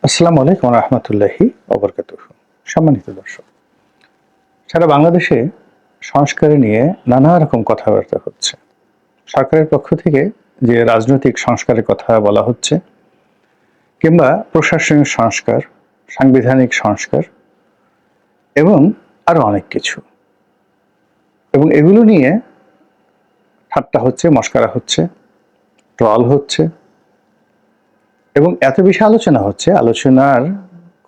আসসালামু আলাইকুম রহমতুল্লাহি ওবরকাতুহ। সম্মানিত দর্শক, সারা বাংলাদেশে সংস্কার নিয়ে নানা রকম কথাবার্তা হচ্ছে। সরকারের পক্ষ থেকে যে রাজনৈতিক সংস্কারের কথা বলা হচ্ছে, কিংবা প্রশাসনিক সংস্কার, সাংবিধানিক সংস্কার এবং আরো অনেক কিছু, এবং এগুলো নিয়ে ঠাট্টা হচ্ছে, মশকরা হচ্ছে, ট্রল হচ্ছে এবং এত বেশি আলোচনা হচ্ছে, আলোচনার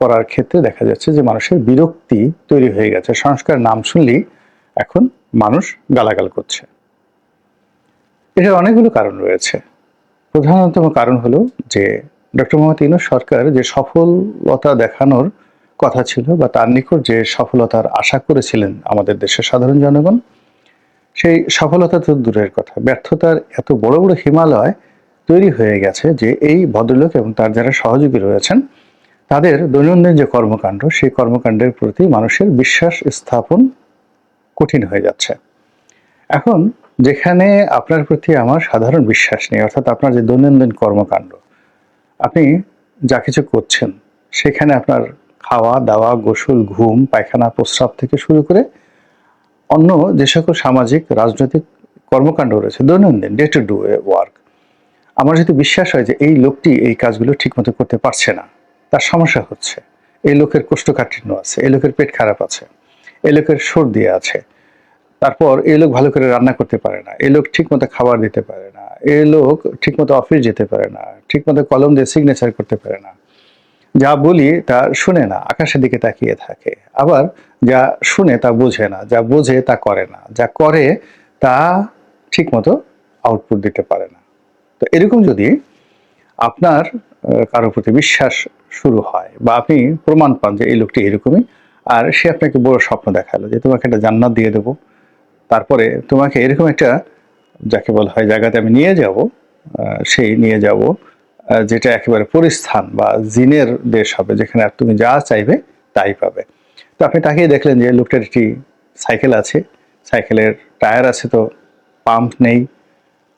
করার ক্ষেত্রে দেখা যাচ্ছে যে মানুষের বিরক্তি তৈরি হয়ে গেছে। সংস্কার নাম শুনলেই এখন মানুষ গালাগাল করছে। এটার অনেকগুলো কারণ রয়েছে। প্রধানতম কারণ হলো যে ডক্টর মোহাম্মদ ইউনূস সরকার যে সফলতা দেখানোর কথা ছিল, বা তার নিকট যে সফলতার আশা করেছিলেন আমাদের দেশের সাধারণ জনগণ, সেই সফলতা তো দূরের কথা, ব্যর্থতার এত বড় বড় হিমালয় তৈরি হয়ে গেছে যে এই ভদ্রলোক এবং তার যারা সহযোগী রয়েছেন তাদের দৈনন্দিন যে কর্মকাণ্ড, সেই কর্মকাণ্ডের প্রতি মানুষের বিশ্বাস স্থাপন কঠিন হয়ে যাচ্ছে। এখন যেখানে আপনার প্রতি আমার সাধারণ বিশ্বাস নেই, অর্থাৎ আপনার যে দৈনন্দিন কর্মকাণ্ড, আপনি যা কিছু করছেন সেখানে আপনার খাওয়া দাওয়া, গোসল, ঘুম, পায়খানা, প্রস্রাব থেকে শুরু করে অন্য যে সকল সামাজিক রাজনৈতিক কর্মকাণ্ড রয়েছে, দৈনন্দিন ডে টু ডে ওয়ার্ক, আমার যদি বিশ্বাস হয় যে এই লোকটি এই কাজগুলো ঠিকমতো করতে পারছে না, তার সমস্যা হচ্ছে, এই লোকের কোষ্ঠকাঠিন্য আছে, এই লোকের পেট খারাপ আছে, এই লোকের সর্দি আছে, তারপর এই লোক ভালো করে রান্না করতে পারে না, এই লোক ঠিকমতো খাবার দিতে পারে না, এই লোক ঠিকমতো অফিস যেতে পারে না, ঠিকমতো কলম দিয়ে সিগনেচার করতে পারে না, যা বলি তা শুনে না, আকাশের দিকে তাকিয়ে থাকে, আবার যা শুনে তা বোঝে না, যা বোঝে তা করে না, যা করে তা ঠিকমতো আউটপুট দিতে পারে না। তো এরকম যদি আপনার কারোর প্রতি বিশ্বাস শুরু হয়, বা আপনি প্রমাণ পান যে এই লোকটি এরকমই, আর সে আপনাকে বড় স্বপ্ন দেখালো যে তোমাকে একটা জান্নাত দিয়ে দেবো, তারপরে তোমাকে এরকম একটা, যাকে বলা হয়, জায়গাতে আমি নিয়ে যাব, সেই নিয়ে যাব যেটা একেবারে পরিস্থান বা জিনের দেশ হবে, যেখানে আর তুমি যা চাইবে তাই পাবে। তো আপনি তাকিয়ে দেখলেন যে লোকটার একটি সাইকেল আছে, সাইকেলের টায়ার আছে তো পাম্প নেই,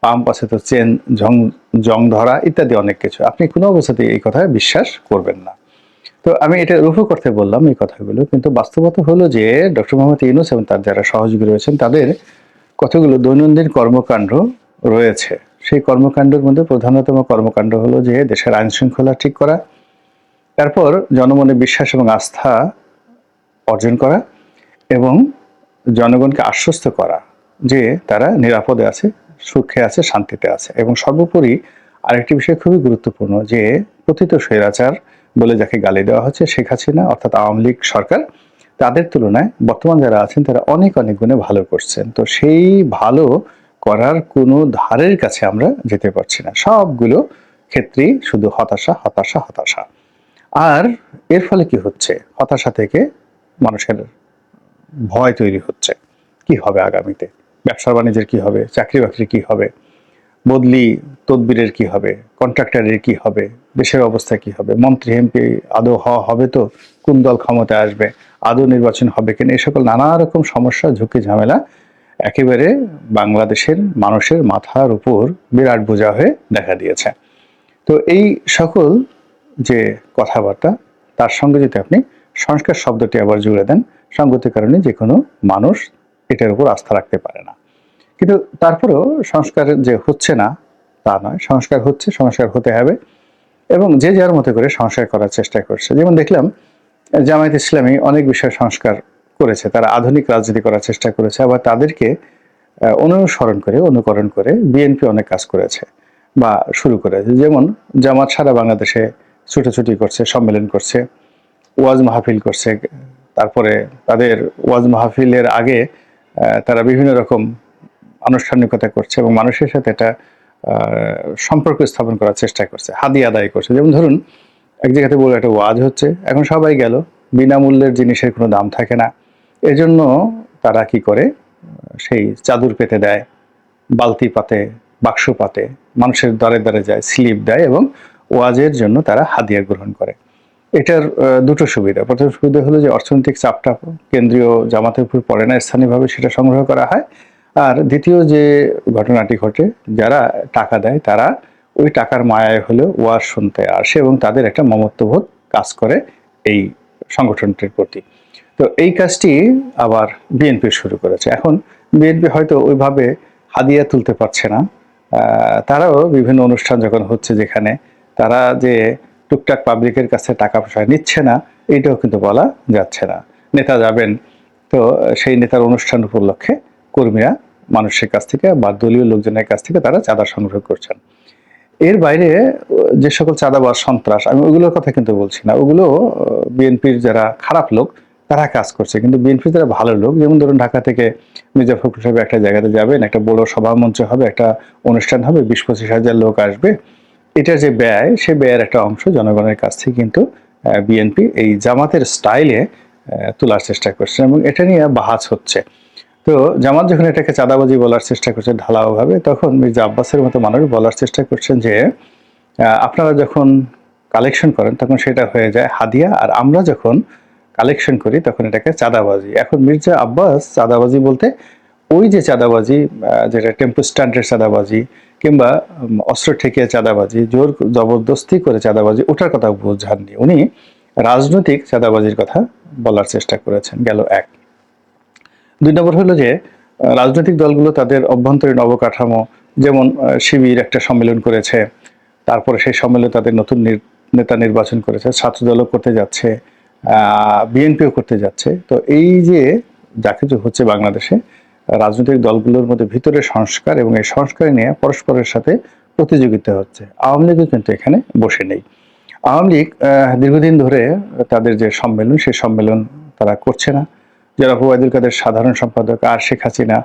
পাম্প আছে তো চেন জং ধরা, ইত্যাদি অনেক কিছু। আপনি কোনো অবস্থাতেই এই কথায় বিশ্বাস করবেন না। তো আমি এটা রুফু করতে বললাম এই কথাগুলো, কিন্তু বাস্তবতা হলো যে ডক্টর মোহাম্মদ ইউনূস এবং তার যারা সহযোগী রয়েছেন তাদের কতগুলো দৈনন্দিন কর্মকাণ্ড রয়েছে। সেই কর্মকাণ্ডের মধ্যে প্রধানতম কর্মকাণ্ড হলো যে দেশের আইন শৃঙ্খলা ঠিক করা, তারপর জনমনে বিশ্বাস এবং আস্থা অর্জন করা, এবং জনগণকে আশ্বস্ত করা যে তারা নিরাপদে আছে, সুখে আছে, শান্তিতে আছে। এবং সর্বোপরি আরেকটি বিষয় খুবই গুরুত্বপূর্ণ, যে পতিত স্বৈরাচার বলে যাকে গালি দেওয়া হচ্ছে, শেখ হাসিনা অর্থাৎ আওয়ামী লীগ সরকার, তাদের তুলনায় বর্তমান যারা আছেন তারা অনেক অনেক গুণে ভালো করছেন। তো সেই ভালো করার কোনো ধারের কাছে আমরা যেতে পারছি না, সবগুলো ক্ষেত্রেই শুধু হতাশা হতাশা হতাশা। আর এর ফলে কি হচ্ছে, হতাশা থেকে মানুষের ভয় তৈরি হচ্ছে, কি হবে আগামীতে, ব্যবসা বাণিজ্যের কি হবে, চাকরি বাকরির কি হবে, বদলি তদবিরের কি হবে, কন্ট্রাক্টরের কি হবে, দেশের অবস্থা কি হবে, মন্ত্রী এমপি আদৌ হওয়া হবে তো, কোন দল ক্ষমতায় আসবে, আদৌ নির্বাচন হবে কিনা, এই সকল নানা রকম সমস্যা, ঝুঁকি, ঝামেলা একেবারে বাংলাদেশের মানুষের মাথার উপর বিরাট বোঝা হয়ে দেখা দিয়েছে। তো এই সকল যে কথাবার্তা, তার সঙ্গে যদি আপনি সংস্কার শব্দটি আবার জুড়ে দেন, সঙ্গতির কারণে যে কোনো মানুষ এটার উপর আস্থা রাখতে পারে না। কিন্তু তারপরেও সংস্কার যে হচ্ছে না তা নয়, সংস্কার হচ্ছে, সংস্কার হতে হবে, এবং যে যার মতো করে সংস্কার করার চেষ্টা করছে। যেমন দেখলাম জামায়াত ইসলামী অনেক বিষয় সংস্কার করেছে, তারা আধুনিক রাজনীতি করার চেষ্টা করেছে, আবার তাদেরকে অনুসরণ করে, অনুকরণ করে বিএনপি অনেক কাজ করেছে বা শুরু করেছে। যেমন জামাত সারা বাংলাদেশে ছুটোছুটি করছে, সম্মেলন করছে, ওয়াজ মাহফিল করছে, তারপরে তাদের ওয়াজ মাহফিলের আগে তারা বিভিন্ন রকম আনুষ্ঠানিকতা করছে এবং মানুষের সাথে একটা সম্পর্ক স্থাপন করার চেষ্টা করছে, হাদিয়া আদায় করছে। যেমন ধরুন, এক জায়গাতে বলে একটা ওয়াজ হচ্ছে, এখন সবাই গেল, বিনামূল্যের জিনিসের কোনো দাম থাকে না, এজন্য তারা কি করে, সেই চাদর পেতে দেয়, বালতি পাতে, বাক্স পাতে, মানুষের দ্বারে দ্বারে যায়, স্লিপ দেয়, এবং ওয়াজের জন্য তারা হাদিয়া গ্রহণ করে। এটার দুটো সুবিধা। প্রথম সুবিধা হলো যে অর্থনৈতিক চাপটা কেন্দ্রীয় জামাতের উপর পড়ে না, স্থানীয়ভাবে সেটা সংগ্রহ করা হয়। আর দ্বিতীয় যে ঘটনাটি ঘটে, যারা টাকা দেয় তারা ওই টাকার মায়ায় হলেও ওয়াজ শুনতে আসে, এবং তাদের একটা মমত্ববোধ কাজ করে এই সংগঠনটির প্রতি। তো এই কাজটি আবার বিএনপি শুরু করেছে। এখন বিএনপি হয়তো ওইভাবে হাদিয়া তুলতে পারছে না, তারাও বিভিন্ন অনুষ্ঠান যখন হচ্ছে যেখানে তারা যে টুকটাক পাবলিকের কাছে টাকা পয়সা নিচ্ছে না, এইটাও কিন্তু বলা যাচ্ছে না। নেতা যাবেন, তো সেই নেতার অনুষ্ঠান উপলক্ষে কর্মীরা মানুষের কাছ থেকে বা দলীয় লোকজনের কাছ থেকে তারা চাঁদা সংগ্রহ করছেন। এর বাইরে যে সকল চাঁদাবাজ সন্ত্রাস, আমি ওগুলোর কথা কিন্তু বলছি না, ওগুলো বিএনপির যারা খারাপ লোক তারা কাজ করছে, কিন্তু বিএনপির যারা ভালো লোক, যেমন ধরুন ঢাকা থেকে মির্জা ফখরুল সাহেব একটা জায়গাতে যাবেন, একটা বড় সভা মঞ্চ হবে, একটা অনুষ্ঠান হবে, 20-25 হাজার লোক আসবে, এটার যে ব্যয়, সে ব্যয়ের একটা অংশ জনগণের কাছ থেকে কিন্তু বিএনপি এই জামাতের স্টাইলে তোলার চেষ্টা করছে এবং এটা নিয়ে বাহাস হচ্ছে। তো জামাত যখন এটাকে চাঁদাবাজি বলার চেষ্টা করছে ঢালাওভাবে, তখন মির্জা আব্বাসের মতো মানুষ বলার চেষ্টা করছেন যে আপনারা যখন কালেকশন করেন তখন সেটা হয়ে যায় হাদিয়া, আর আমরা যখন কালেকশন করি তখন এটাকে চাঁদাবাজি। এখন মির্জা আব্বাস চাঁদাবাজি বলতে ওই যে চাঁদাবাজি, যেটা টেম্পো স্ট্যান্ডের চাঁদাবাজি কিংবা অস্ত্র ঠেকিয়ে চাঁদাবাজি, জোর জবরদস্তি করে চাঁদাবাজি, ওটার কথা বোঝাননি। উনি রাজনৈতিক চাঁদাবাজির কথা বলার চেষ্টা করেছেন, গেল এক। 2 নম্বর হলো যে রাজনৈতিক দলগুলো তাদের অভ্যন্তরীণ অবকাঠামো, যেমন শিবির একটা সম্মেলন করেছে, তারপরে সেই সম্মেলনে তাদের নতুন নেতা নির্বাচন করেছে, ছাত্রদলও করতে যাচ্ছে, বিএনপিও করতে যাচ্ছে। তো এই যে যা কিছু হচ্ছে বাংলাদেশে, রাজনৈতিক দলগুলোর মধ্যে ভিতরে সংস্কার এবং এই সংস্কার নিয়ে পরস্পরের সাথে প্রতিযোগিতা হচ্ছে। আওয়ামী লীগও কিন্তু এখানে বসে নেই। আওয়ামী লীগ দীর্ঘদিন ধরে তাদের যে সম্মেলন, সেই সম্মেলন তারা করছে না। যারা ওবায়দুল কাদের সাধারণ সম্পাদক, আর শেখ হাসিনা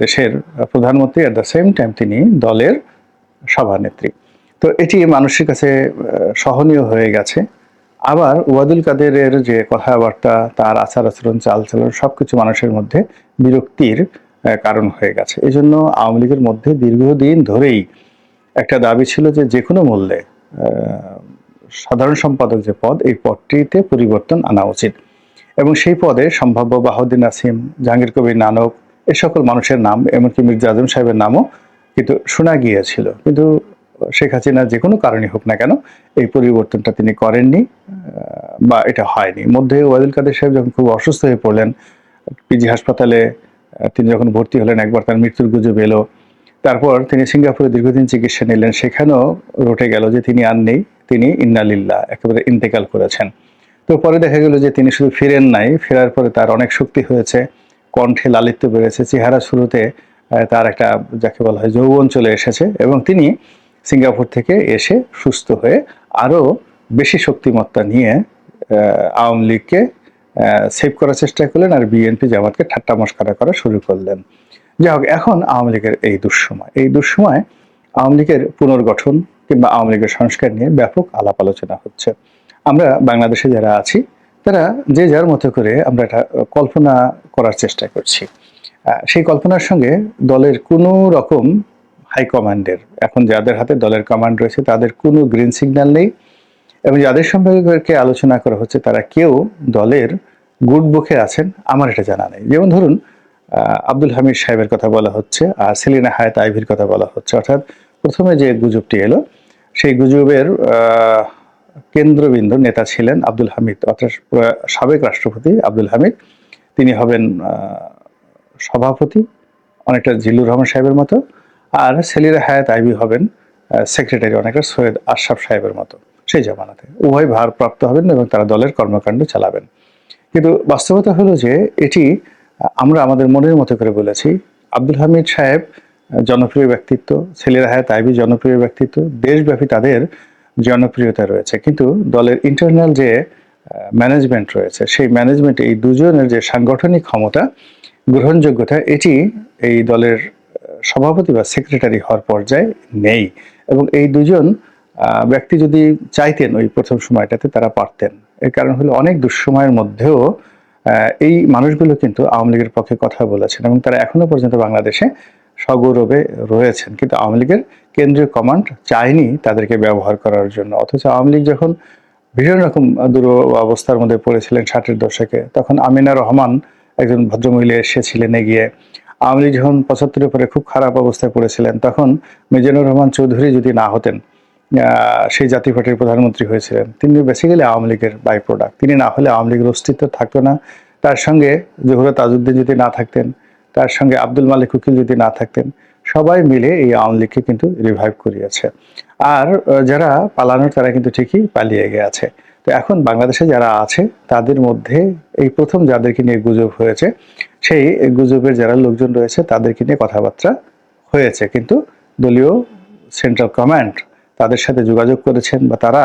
দেশের প্রধানমন্ত্রী, এট দ্য সেম টাইম তিনি দলের সভানেত্রী। তো এটি মানুষের কাছে সহনীয় হয়ে গেছে। আবার ওবায়দুল কাদেরের যে কথাবার্তা, তার আচার আচরণ, চালচলন, সবকিছু মানুষের মধ্যে বিরক্তির কারণ হয়ে গেছে। এই জন্য আওয়ামী লীগের মধ্যে দীর্ঘদিন ধরেই একটা দাবি ছিল যে যে কোনো মূল্যে সাধারণ সম্পাদক যে পদ, এই পদটিতে পরিবর্তন আনা উচিত এবং সেই পদে সম্ভাব্য বাহাউদ্দিন নাসিম, জাহাঙ্গীর কবির নানক, এ সকল মানুষের নাম, এমনকি মির্জা আজম সাহেবের নামও কিন্তু শোনা গিয়েছিল। কিন্তু শেখ হাসিনা যে কোনো কারণে হোক না কেন এই পরিবর্তনটা তিনি করেননি বা এটা হয়নি। মধ্যে ওবায়দুল কাদের সাহেব যখন খুব অসুস্থ হয়ে পড়লেন, পিজি হাসপাতালে তিনি যখন ভর্তি হলেন, একবার তার মৃত্যুর গুজব এলো, তারপর তিনি সিঙ্গাপুরে দীর্ঘদিন চিকিৎসা নিলেন, সেখানেও রটে গেল যে তিনি আর নেই, তিনি ইন্নালিল্লাহ একেবারে ইন্তেকাল করেছেন। তো পরে দেখা গেল যে তিনি শুধু ফিরেন নাই, ফেরার পরে তার অনেক শক্তি হয়েছে, কণ্ঠে লালিত্য বেড়েছে, চেহারা শুরুতে তার একটা যাকে বলা হয় যৌবন চলে এসেছে এবং তিনি সিঙ্গাপুর থেকে এসে সুস্থ হয়ে আরও বেশি শক্তিমত্তা নিয়ে আওয়ামী লীগকে সেভ করার চেষ্টা করলেন আর বিএনপি জামাতকে ঠাট্টা মশকরা করা শুরু করলেন। যাই হোক, এখন আওয়ামী লীগের এই দুঃসময় আওয়ামী লীগের পুনর্গঠন কিংবা আওয়ামী লীগের সংস্কার নিয়ে ব্যাপক আলাপ আলোচনা হচ্ছে। আমরা বাংলাদেশে যারা আছি তারা যে যার মতো করে আমরা এটা কল্পনা করার চেষ্টা করছি। সেই কল্পনার সঙ্গে দলের কোনো রকম হাইকমান্ডের, এখন যাদের হাতে দলের কমান্ড রয়েছে তাদের কোনো গ্রিন সিগন্যাল নেই এবং যাদের সম্পর্কে আলোচনা করা হচ্ছে তারা কেউ দলের গুড বুকে আছেন আমার এটা জানা নেই। যেমন ধরুন আব্দুল হামিদ সাহেবের কথা বলা হচ্ছে আর সেলিনা হায়াত আইভির কথা বলা হচ্ছে। অর্থাৎ প্রথমে যে গুজবটি এলো, সেই গুজবের কেন্দ্রবিন্দু নেতা ছিলেন আব্দুল হামিদ, অর্থাৎ সাবেক রাষ্ট্রপতি আব্দুল হামিদ। তিনি হবেন সভাপতি, অনেকটা জিল্লুর রহমান সাহেবের মতো, আর সেলিনা হায়াত আইভি হবেন সেক্রেটারি, অনেকটা সৈয়দ আশরাফ সাহেবের মতো সেই জামানাতে। উভয় ভারপ্রাপ্ত হবেন এবং তারা দলের কর্মকাণ্ড চালাবেন। কিন্তু বাস্তবতা হলো যে এটি আমরা আমাদের মনের মতো করে বলেছি। আব্দুল হামিদ সাহেব জনপ্রিয় ব্যক্তিত্ব, সেলিনা হায়াত আইভি জনপ্রিয় ব্যক্তিত্ব, দেশব্যাপী তাদের জনপ্রিয়তা রয়েছে, কিন্তু দলের ইন্টারনাল যে ম্যানেজমেন্ট রয়েছে সেই ম্যানেজমেন্টে এই দুজনের যে সাংগঠনিক ক্ষমতা, গ্রহণযোগ্যতা, এটি এই দলের সভাপতি বা সেক্রেটারি হওয়ার পর্যায়ে নেই এবং এই দুজন ব্যক্তি যদি চাইতেন ওই প্রথম সময়টাতে তারা পারতেন। এর কারণ হলো অনেক দুঃসময়ের মধ্যেও এই মানুষগুলো কিন্তু আওয়ামী লীগের পক্ষে কথা বলেছেন এবং তারা এখনো পর্যন্ত বাংলাদেশে সগৌরবে রয়েছেন, কিন্তু আওয়ামী লীগের কেন্দ্রীয় কমান্ড চায়নি তাদেরকে ব্যবহার করার জন্য। অথচ আওয়ামী লীগ যখন ভীষণ রকম অবস্থার মধ্যে পড়েছিলেন 60-এর দশকে, তখন আমিনা রহমান একজন ভদ্রমহিলা এসেছিলেন এগিয়ে। আওয়ামী লীগ যখন 75-এর পরে খুব খারাপ অবস্থায় পড়েছিলেন, তখন মিজানুর রহমান চৌধুরী যদি না হতেন সেই জাতীয় পার্টির প্রধানমন্ত্রী হয়েছিলেন, তিনি বেসিক্যালি আওয়ামী লীগের বাই প্রোডাক্ট। তিনি না হলে আওয়ামী লীগের অস্তিত্ব থাকতো না। তার সঙ্গে জহুরা তাজউদ্দিন যদি না থাকতেন, তার সঙ্গে আব্দুল মালিক উকিল যদি না থাকতেন, সবাই মিলে এই আওয়ামী লীগকে কিন্তু রিভাইভ করিয়েছে। আর যারা পালানোর তারা কিন্তু ঠিকই পালিয়ে গেছে। তো এখন বাংলাদেশে যারা আছে তাদের মধ্যে এই প্রথম যাদেরকে নিয়ে গুজব হয়েছে, সেই গুজবের যারা লোকজন রয়েছে তাদেরকে নিয়ে কথাবার্তা হয়েছে, কিন্তু দলীয় সেন্ট্রাল কমান্ড তাদের সাথে যোগাযোগ করেছেন বা তারা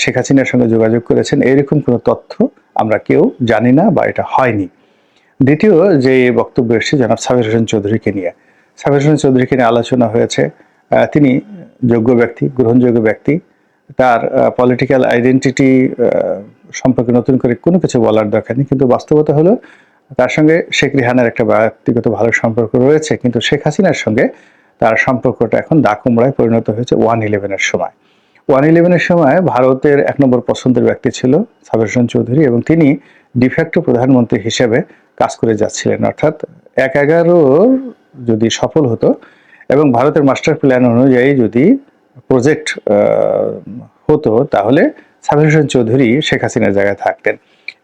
শেখ হাসিনার সঙ্গে যোগাযোগ করেছেন এরকম কোনো তথ্য আমরা কেউ জানি না বা এটা হয়নি। দ্বিতীয় যে বক্তব্য এসেছে জনাব সাবির হোসেন চৌধুরীকে নিয়ে, সাবির হোসেন চৌধুরীকে নিয়ে আলোচনা হয়েছে। তিনি যোগ্য ব্যক্তি, গ্রহণযোগ্য ব্যক্তি, তার পলিটিক্যাল আইডেন্টিটি সম্পর্কে নতুন করে কোনো কিছু বলার দরকার নেই, কিন্তু বাস্তবতা হলো তার সঙ্গে শেখ রেহানার একটা ব্যক্তিগত ভালো সম্পর্ক রয়েছে, কিন্তু শেখ হাসিনার সঙ্গে তার সম্পর্কটা এখন দাকুমড়ায় পরিণত হয়েছে 111-এর সময়। 111-এর সময় ভারতের 1 নম্বর পছন্দের ব্যক্তি ছিল সাবির হোসেন চৌধুরী, এবং তিনি ডিফ্যাক্টো প্রধানমন্ত্রী হিসেবে কাজ করে যাচ্ছিলেন। অর্থাৎ 1/11 যদি সফল হতো এবং ভারতের মাস্টার প্ল্যান অনুযায়ী যদি প্রজেক্ট হতো, তাহলে সাবির হোসেন চৌধুরী শেখ হাসিনার জায়গায় থাকতেন।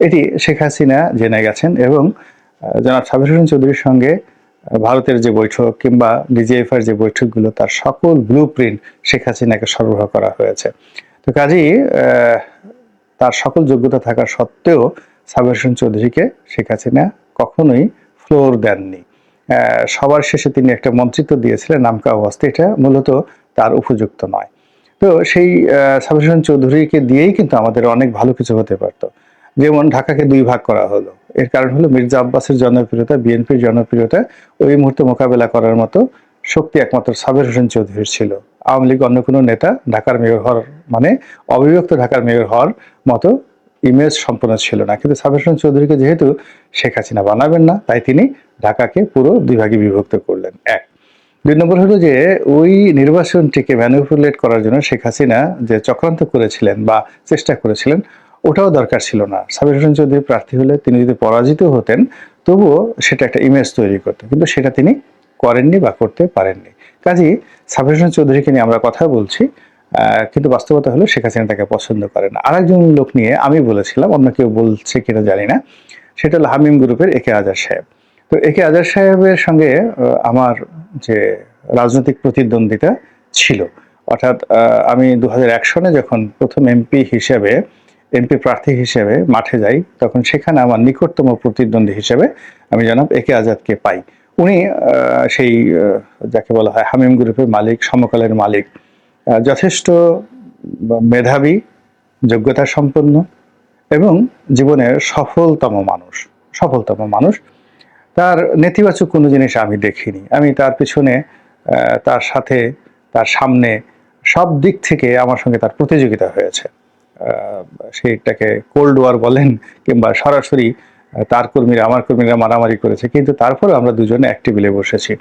এটি শেখ হাসিনা জেনে গেছেন, এবং জনাব সাবির হোসেন চৌধুরীর সঙ্গে ভারতের যে বৈঠক কিংবা ডিজিএফআর যে বৈঠকগুলো, তার সকল ব্লু প্রিন্ট শেখ হাসিনাকে সরবরাহ করা হয়েছে। তো কাজেই তার সকল যোগ্যতা থাকা সত্ত্বেও সাবির হোসেন চৌধুরীকে শেখ হাসিনা কখনোই ফ্লোর দেননি। সবার শেষে তিনি একটা মন্ত্রিত্ব দিয়েছিলেন নামকা ওয়াস্তে, এটা মূলত তার উপযুক্ত নয়। তো সেই সাবির হোসেন চৌধুরীকে দিয়েই কিন্তু আমাদের অনেক ভালো কিছু হতে পারতো। যেমন ঢাকাকে 2 ভাগ করা হলো, এর কারণ হলো মির্জা আব্বাসের জনপ্রিয়তা, বিএনপির জনপ্রিয়তা ওই মুহূর্তে মোকাবেলা করার মতো শক্তি একমাত্র সাবির হোসেন চৌধুরীর ছিল। আওয়ামী লীগ অন্য কোনো নেতা ঢাকার মেয়র হওয়ার মানে অবিভক্ত ঢাকার মেয়র হওয়ার মতো ইমেজ সম্পন্ন ছিল না, কিন্তু সাবির হোসেন চৌধুরীকে যেহেতু শেখ হাসিনা বানাবেন না, তাই তিনি ঢাকাকে পুরো 2 ভাগে বিভক্ত করলেন। 1 2 নম্বর হলো যে ওই নির্বাচনটিকে ম্যানিপুলেট করার জন্য শেখ হাসিনা যে চক্রান্ত করেছিলেন বা চেষ্টা করেছিলেন, ওটাও দরকার ছিল না। সাবির হোসেন চৌধুরী প্রার্থী হলে তিনি যদি পরাজিত হতেন, তবুও সেটা একটা ইমেজ তৈরি করতো, কিন্তু সেটা তিনি করেননি বা করতে পারেননি। কাজেই সাবির হোসেন চৌধুরীকে নিয়ে আমরা কথা বলছি, কিন্তু বাস্তবতা হলো শেখ হাসিনা তাকে পছন্দ করেন না। আরেকজন লোক নিয়ে আমি বলেছিলাম, অন্য কেউ বলছে কিনা জানি না, সেটা হলো হামিম গ্রুপের একে আজাদ সাহেব। তো একে আজাদ সাহেবের সঙ্গে আমার যে রাজনৈতিক প্রতিদ্বন্দ্বিতা ছিল, অর্থাৎ আমি 2001 সনে যখন প্রথম এমপি প্রার্থী হিসেবে মাঠে যাই, তখন সেখানে আমার নিকটতম প্রতিদ্বন্দ্বী হিসেবে আমি জনাব একে আজাদকে পাই। উনি সেই যাকে বলা হয় হামিম গ্রুপের মালিক, সমকালের মালিক, যথেষ্ট মেধাবী, যোগ্যতা সম্পন্ন এবং জীবনের সফলতম মানুষ। তার নেতিবাচক কোনো জিনিস আমি দেখিনি। আমি তার পিছনে, তার সাথে, তার সামনে সব দিক থেকে আমার সঙ্গে তার প্রতিযোগিতা হয়েছে। সেইটাকে কোল্ড ওয়ার বলেন কিংবা সরাসরি তার কর্মীরা আমার কর্মীরা মারামারি করেছে, কিন্তু তারপরে আমরা দুজনে এক টেবিলে বসেছি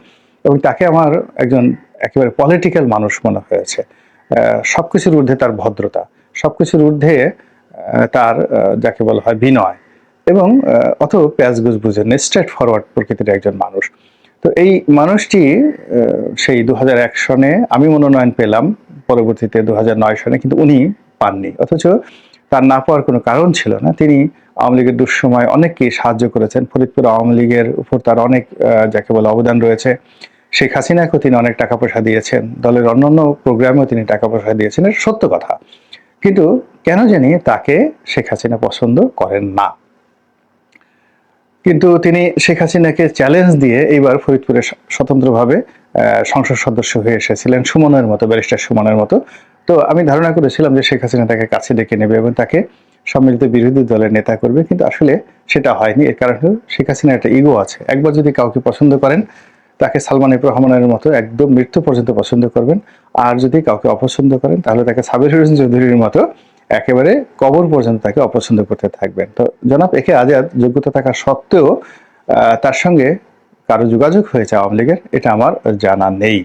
এবং তাকে আমার একজন একেবারে পলিটিক্যাল মানুষ মনে হয়েছে। সবকিছুর ঊর্ধ্বে তার ভদ্রতা, সবকিছুর ঊর্ধ্বে তার যাকে বলা হয় বিনয়, এবং অত প্যাঁচগুজ বুঝেন, স্ট্রেট ফরওয়ার্ড প্রকৃতির একজন মানুষ। তো এই মানুষটি সেই 2001 সনে আমি মনোনয়ন পেলাম, পরবর্তীতে 2009 সনে কিন্তু উনি পাননি। অথচ তার না পাওয়ার কোনো কারণ ছিল না। তিনি আওয়ামী লীগের দুঃসময় অনেককে সাহায্য করেছেন। ফরিদপুর আওয়ামী লীগের উপর তার অনেক যাকে বলে অবদান রয়েছে। শেখ হাসিনাকেও তিনি অনেক টাকা পয়সা দিয়েছেন, দলের অন্যান্য প্রোগ্রামেও তিনি টাকা পয়সা দিয়েছেন, এটা সত্য কথা। কিন্তু কেন জানি তাকে শেখ হাসিনা পছন্দ করেন না। কিন্তু তিনি শেখ হাসিনাকে চ্যালেঞ্জ দিয়ে এইবার ফরিদপুরে স্বতন্ত্রভাবে সংসদ সদস্য হয়ে এসেছিলেন, সুমনের মতো, ব্যারিস্টার সুমনের মতো। তো আমি ধারণা করেছিলাম যে শেখ হাসিনা তাকে কাছে ডেকে নেবে এবং তাকে সম্মিলিত বিরোধী দলের নেতা করবে, কিন্তু আসলে সেটা হয়নি। এর কারণ হলো শেখ হাসিনার একটা ইগো আছে। একবার যদি কাউকে পছন্দ করেন, তাকে সালমান এফ রহমানের মতো একদম মৃত্যু পর্যন্ত পছন্দ করবেন, আর যদি কাউকে অপছন্দ করেন তাহলে তাকে সাবির হোসেন চৌধুরীর মতো একেবারে কবর পর্যন্ত তাকে অপছন্দ করতে থাকবেন। তো জনাব একে আজাদ যোগ্যতা থাকা সত্ত্বেও তার সঙ্গে কারো যোগাযোগ হয়েছে আওয়ামী লীগের, এটা আমার জানা নেই।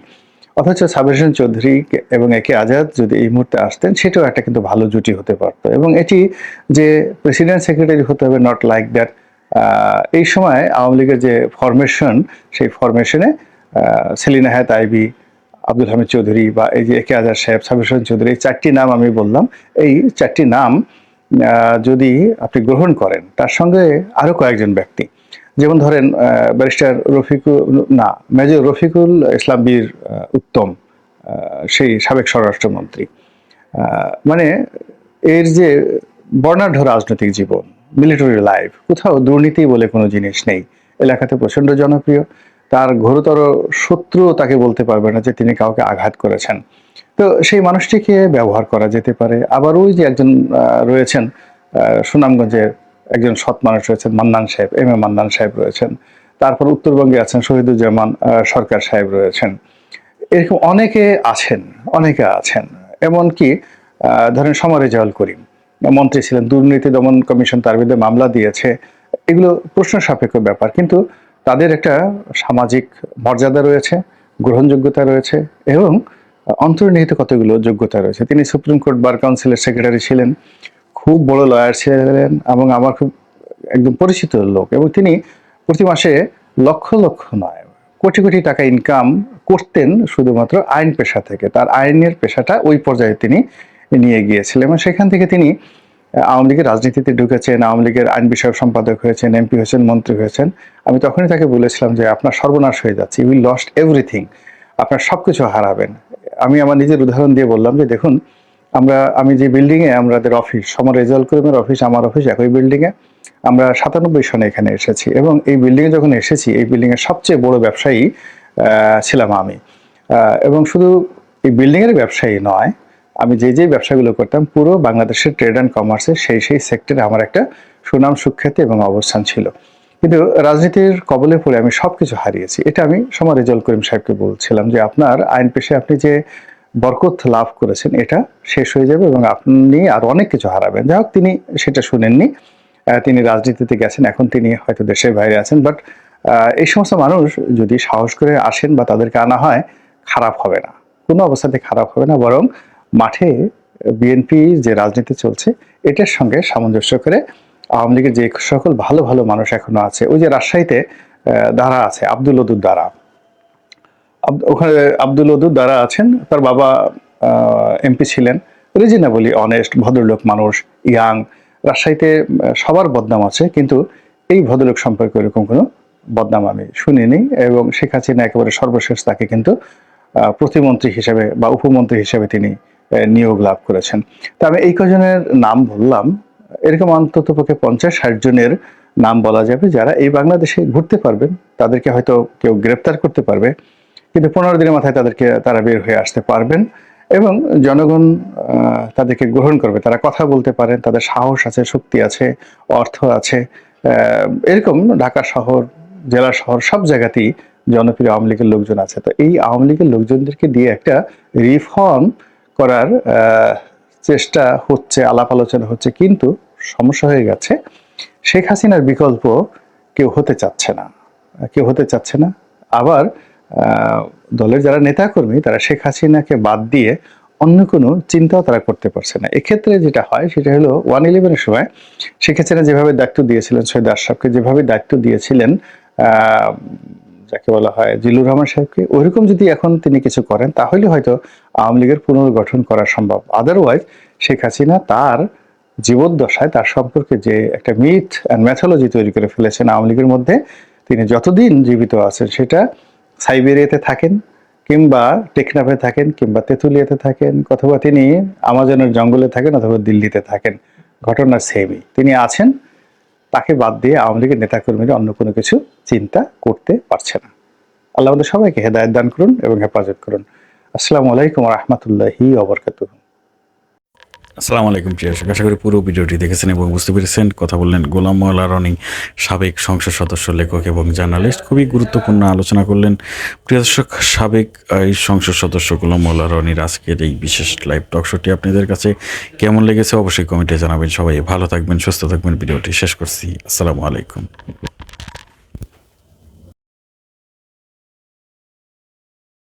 অথচ সাবির হোসেন চৌধুরী এবং একে আজাদ যদি এই মুহূর্তে আসতেন, সেটাও একটা কিন্তু ভালো জুটি হতে পারত। এবং এটি যে প্রেসিডেন্ট সেক্রেটারি হতে হবে, নট লাইক দ্যাট। এই সময় আওয়ামী লীগের যে ফরমেশন, সেই ফরমেশনে সেলিনা হায়াৎ আইভী, আব্দুল হামিদ চৌধুরী বা এই যে একে আজাদ সাহেব, সাবির হোসেন চৌধুরী, এই 4টি নাম আমি বললাম। এই 4টি নাম যদি আপনি গ্রহণ করেন, তার সঙ্গে আরো কয়েকজন ব্যক্তি, যেমন ধরেন ব্যারিস্টার মেজর রফিকুল ইসলাম বীর উত্তম, সেই সাবেক স্বরাষ্ট্রমন্ত্রী। মানে এর যে বর্ণাঢ্য রাজনৈতিক জীবন, মিলিটারি লাইফ, কোথাও দুর্নীতি বলে কোনো জিনিস নেই, এলাকাতে প্রচন্ড জনপ্রিয়, তার ঘোরতর শত্রু তাকে বলতে পারবে না যে তিনি কাউকে আঘাত করেছেন। তো সেই মানুষটিকে ব্যবহার করা যেতে পারে। আবার ওই যে একজন রয়েছেন সুনামগঞ্জের একজন সৎ মানুষ রয়েছেন, মান্নান সাহেব, এম এ মান্নান সাহেব রয়েছেন। তারপর উত্তরবঙ্গে আছেন শহীদুজ্জামান সরকার সাহেব রয়েছেন। এরকম অনেকে আছেন। এমনকি ধরেন সমর রেজাউল করিম মন্ত্রী ছিলেন, দুর্নীতি দমন কমিশন তার বিরুদ্ধে মামলা দিয়েছে। এগুলো প্রশ্ন সাপেক্ষ ব্যাপার, কিন্তু তাদের একটা সামাজিক মর্যাদা রয়েছে, গ্রহণযোগ্যতা রয়েছে এবং অন্তর্নিহিত কতগুলো যোগ্যতা রয়েছে। তিনি সুপ্রিম কোর্ট বার কাউন্সিলের সেক্রেটারি ছিলেন, খুব বড় লয়ার ছিলেন এবং আমার খুব একদম পরিচিত লোক, এবং তিনি প্রতি মাসে লক্ষ লক্ষ নয়, কোটি কোটি টাকা ইনকাম করতেন শুধুমাত্র আইন পেশা থেকে। তার আইনের পেশাটা ওই পর্যায়ে তিনি নিয়ে গিয়েছিলেন এবং সেখান থেকে তিনি আওয়ামী লীগের রাজনীতিতে ঢুকেছেন, আওয়ামী লীগের আইন বিষয়ক সম্পাদক হয়েছেন, এমপি হয়েছেন, মন্ত্রী হয়েছেন। আমি তখনই তাকে বলেছিলাম যে আপনার সর্বনাশ হয়ে যাচ্ছে, ইউ উইল লস্ট এভরিথিং, আপনার সবকিছু হারাবেন। আমি আমার নিজের উদাহরণ দিয়ে বললাম যে দেখুন, আমি যে বিল্ডিংয়ে আমাদের অফিস, সমর রেজাউল করিমের অফিস, আমার অফিস একই বিল্ডিংয়ে, আমরা 97 সনে এখানে এসেছি এবং এই বিল্ডিংয়ে যখন এসেছি, এই বিল্ডিংয়ের সবচেয়ে বড় ব্যবসায়ী ছিলাম আমি। এবং শুধু এই বিল্ডিংয়ের ব্যবসায়ী নয়, আমি যে ব্যবসাগুলো করতাম পুরো বাংলাদেশের ট্রেড অ্যান্ড কমার্সে সেই সেক্টরে আমার একটা সুনাম সুখ্যাতি এবং অবস্থান ছিল। কিন্তু রাজনীতির কবলে পড়ে আমি সবকিছু হারিয়েছি। এটা আমি সমর রেজাউল করিম সাহেবকে বলছিলাম যে আপনার আইন পেশায় আপনি যে বরকত লাভ করেছেন এটা শেষ হয়ে যাবে এবং আপনি আরো অনেক কিছু হারাবেন। যাই হোক, তিনি সেটা শুনেননি, তিনি রাজনীতিতে গেছেন, এখন তিনি হয়তো দেশের বাইরে আছেন। বাট এই সমস্ত মানুষ যদি সাহস করে আসেন বা তাদেরকে আনা হয়, খারাপ হবে না, কোনো অবস্থাতে খারাপ হবে না, বরং মাঠে বিএনপি যে রাজনীতি চলছে এটার সঙ্গে সামঞ্জস্য করে আওয়ামী লীগের যে সকল ভালো ভালো মানুষ এখনো আছে, ওই যে রাজশাহীতে দারা আছে, আব্দুল ওদুদ দারা, ওখানে আব্দুল ওদুদ দারা আছেন, তার বাবা এমপি ছিলেন, রিজনেবলি অনেস্ট ভদ্রলোক মানুষ, ইয়াং। রাজশাহীতে সবার বদনাম আছে, কিন্তু এই ভদ্রলোক সম্পর্কে এরকম কোনো বদনাম আমি শুনিনি। এবং শেখ হাসিনা একেবারে সর্বশেষ তাকে কিন্তু প্রতিমন্ত্রী হিসেবে বা উপমন্ত্রী হিসেবে তিনি নিয়োগ লাভ করেছেন। তা আমি এই কজনের নাম বললাম, এরকম অন্তত পক্ষে 50-60 জনের নাম বলা যাবে যারা এই বাংলাদেশে ঘুরতে পারবেন। তাদেরকে হয়তো কেউ গ্রেপ্তার করতে পারবে, কিন্তু 15 দিনের মাথায় তারা বের হয়ে আসতে পারবেন এবং জনগণ তাদেরকে গ্রহণ করবে। তারা কথা বলতে পারেন, তাদের সাহস আছে, শক্তি আছে, অর্থ আছে। এরকম ঢাকা শহর, জেলা শহর সব জায়গাতেই জনপ্রিয় আওয়ামী লীগের লোকজন আছে। তো এই আওয়ামী লীগের লোকজনদেরকে দিয়ে একটা রিফর্ম করার চেষ্টা হচ্ছে, আলাপ আলোচনা হচ্ছে, কিন্তু সমস্যা হয়ে গেছে, শেখ হাসিনার বিকল্প কেউ হতে চাচ্ছে না। আবার দলের যারা নেতাকর্মী তারা শেখ হাসিনাকে বাদ দিয়ে অন্য কোনো চিন্তাও তারা করতে পারছে না। এক্ষেত্রে যেটা হয় সেটা হলো 111-এর সময় শেখ হাসিনা যেভাবে দায়িত্ব দিয়েছিলেন শহীদ আশরাফকে, যেভাবে দায়িত্ব দিয়েছিলেন যাকে বলা হয় জিল্লুর রহমান সাহেবকে, ওইরকম যদি এখন তিনি কিছু করেন তাহলে হয়তো আওয়ামী লীগের পুনর্গঠন করা সম্ভব। আদারওয়াইজ শেখ হাসিনা তার জীবদ্দশায় তার সম্পর্কে যে একটা মিথ অ্যান্ড ম্যাথোলজি তৈরি করে ফেলেছেন আওয়ামী লীগের মধ্যে, তিনি যতদিন জীবিত আছেন, সেটা সাইবেরিয়াতে থাকেন কিংবা টেকনাফে থাকেন কিংবা তেঁতুলিয়াতে থাকেন অথবা তিনি আমাজনের জঙ্গলে থাকেন অথবা দিল্লিতে থাকেন, ঘটনা সেমই। তিনি আছেন, তাকে বাদ দিয়ে আওয়ামী লীগের নেতাকর্মীরা অন্য কোনো কিছু চিন্তা করতে পারছে না। আল্লাহ আমাদের সবাইকে হেদায়েত দান করুন এবং হেফাজত করুন। আসসালামু আলাইকুম ওয়া রাহমাতুল্লাহি ওয়া বারাকাতুহু। আসসালামু আলাইকুম প্রিয় দর্শক, আশা করি পুরো ভিডিওটি দেখেছেন এবং বুঝতে পেরেছেন। কথা বললেন গোলাম মোল্লা রনি, সাবেক সংসদ সদস্য, লেখক এবং জার্নালিস্ট। খুবই গুরুত্বপূর্ণ আলোচনা করলেন প্রিয় দর্শক। সাবেক এই সংসদ সদস্য গোলাম মোল্লা রনির আজকের এই বিশেষ লাইভ টক শোটি আপনাদের কাছে কেমন লেগেছে অবশ্যই কমেন্টে জানাবেন। সবাই ভালো থাকবেন, সুস্থ থাকবেন। ভিডিওটি শেষ করছি। আসসালামু আলাইকুম।